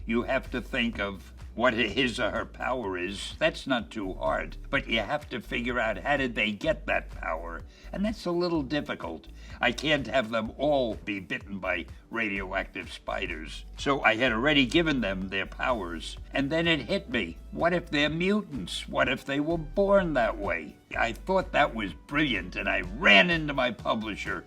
You have to think of what his or her power is. That's not too hard. But you have to figure out how did they get that power. And that's a little difficult. I can't have them all be bitten by radioactive spiders. So I had already given them their powers. And then it hit me. What if they're mutants? What if they were born that way? I thought that was brilliant, and I ran into my publisher.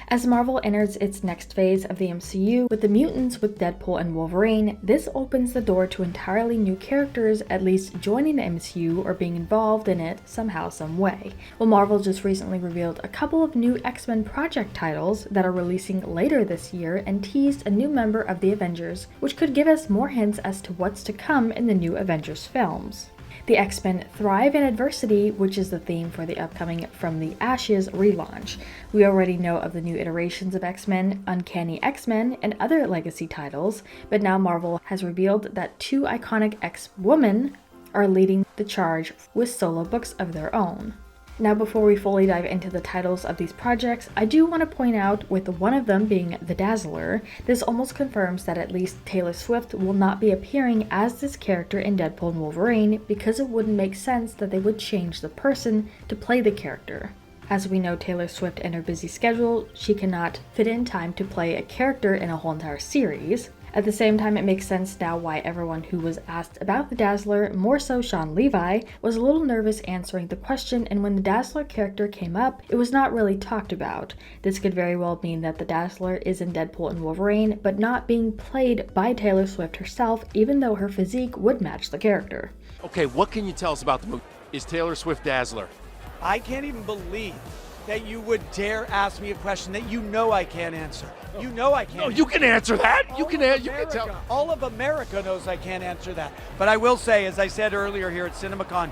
As Marvel enters its next phase of the MCU with the mutants with Deadpool and Wolverine, this opens the door to entirely new characters at least joining the MCU or being involved in it somehow, some way. Well, Marvel just recently revealed a couple of new X-Men project titles that are releasing later this year and teased a new member of the Avengers, which could give us more hints as to what's to come in the new Avengers films. The X-Men thrive in adversity, which is the theme for the upcoming From the Ashes relaunch. We already know of the new iterations of X-Men, Uncanny X-Men, and other legacy titles, but now Marvel has revealed that two iconic X-Women are leading the charge with solo books of their own. Now, before we fully dive into the titles of these projects, I do want to point out, with one of them being the Dazzler, this almost confirms that at least Taylor Swift will not be appearing as this character in Deadpool and Wolverine, because it wouldn't make sense that they would change the person to play the character. As we know, Taylor Swift and her busy schedule, she cannot fit in time to play a character in a whole entire series. At the same time, it makes sense now why everyone who was asked about the Dazzler, more so Shawn Levi, was a little nervous answering the question, and when the Dazzler character came up, it was not really talked about. This could very well mean that the Dazzler is in Deadpool and Wolverine, but not being played by Taylor Swift herself, even though her physique would match the character. Okay, what can you tell us about the movie? Is Taylor Swift Dazzler? I can't even believe that you would dare ask me a question that you know I can't answer. You know I can't. No, you can answer that. You can tell. All of America knows I can't answer that. But I will say, as I said earlier here at CinemaCon,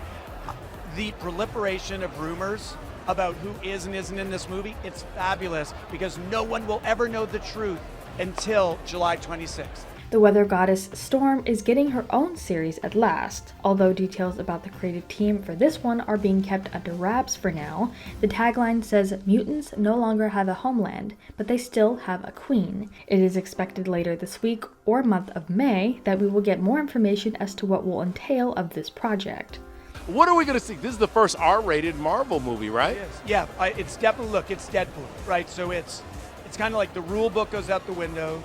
the proliferation of rumors about who is and isn't in this movie, it's fabulous because no one will ever know the truth until July 26th. The weather goddess Storm is getting her own series at last. Although details about the creative team for this one are being kept under wraps for now, the tagline says mutants no longer have a homeland, but they still have a queen. It is expected later this week or month of May that we will get more information as to what will entail of this project. What are we going to see? This is the first R-rated Marvel movie, right? Yeah, it's definitely, look, it's Deadpool, right? So it's kind of like the rule book goes out the window.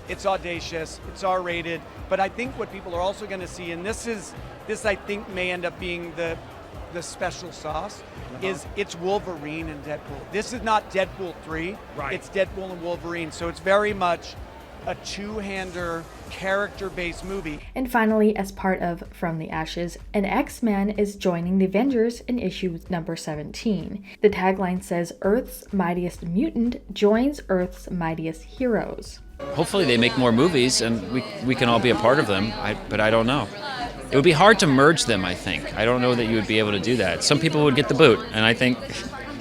It's audacious, it's R-rated, but I think what people are also going to see, and this I think may end up being the special sauce, is it's Wolverine and Deadpool. This is not Deadpool 3, right. It's Deadpool and Wolverine, so it's very much a two-hander, character-based movie. And finally, as part of From the Ashes, an X-Man is joining the Avengers in issue number 17. The tagline says, Earth's mightiest mutant joins Earth's mightiest heroes. Hopefully they make more movies and we can all be a part of them, but I don't know. It would be hard to merge them, I think. I don't know that you would be able to do that. Some people would get the boot, and I think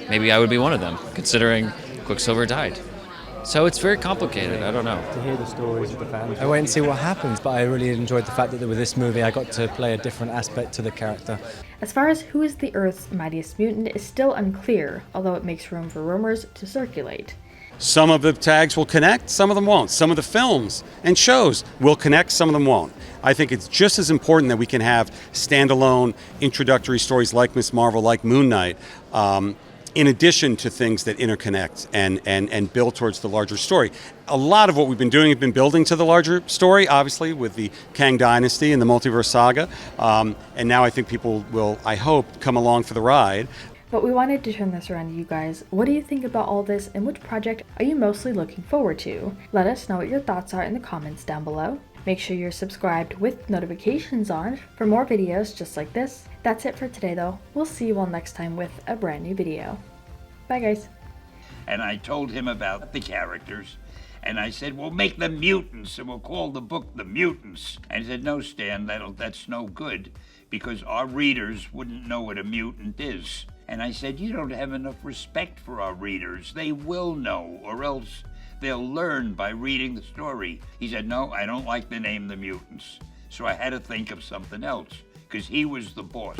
maybe I would be one of them, considering Quicksilver died. So it's very complicated, I don't know. To hear the stories of the fans. I wait and see what happens, but I really enjoyed the fact that with this movie I got to play a different aspect to the character. As far as who is the Earth's mightiest mutant is still unclear, although it makes room for rumors to circulate. Some of the tags will connect, some of them won't. Some of the films and shows will connect, some of them won't. I think it's just as important that we can have standalone introductory stories like Ms. Marvel, like Moon Knight, in addition to things that interconnect and build towards the larger story. A lot of what we've been doing has been building to the larger story, obviously, with the Kang Dynasty and the Multiverse Saga. And now I think people will, I hope, come along for the ride. But we wanted to turn this around to you guys. What do you think about all this, and which project are you mostly looking forward to? Let us know what your thoughts are in the comments down below. Make sure you're subscribed with notifications on for more videos just like this. That's it for today though. We'll see you all next time with a brand new video. Bye guys. And I told him about the characters. And I said, we'll make them mutants and we'll call the book The Mutants. And he said, no, Stan, that's no good because our readers wouldn't know what a mutant is. And I said, you don't have enough respect for our readers. They will know, or else they'll learn by reading the story. He said, no, I don't like the name The Mutants. So I had to think of something else, because he was the boss.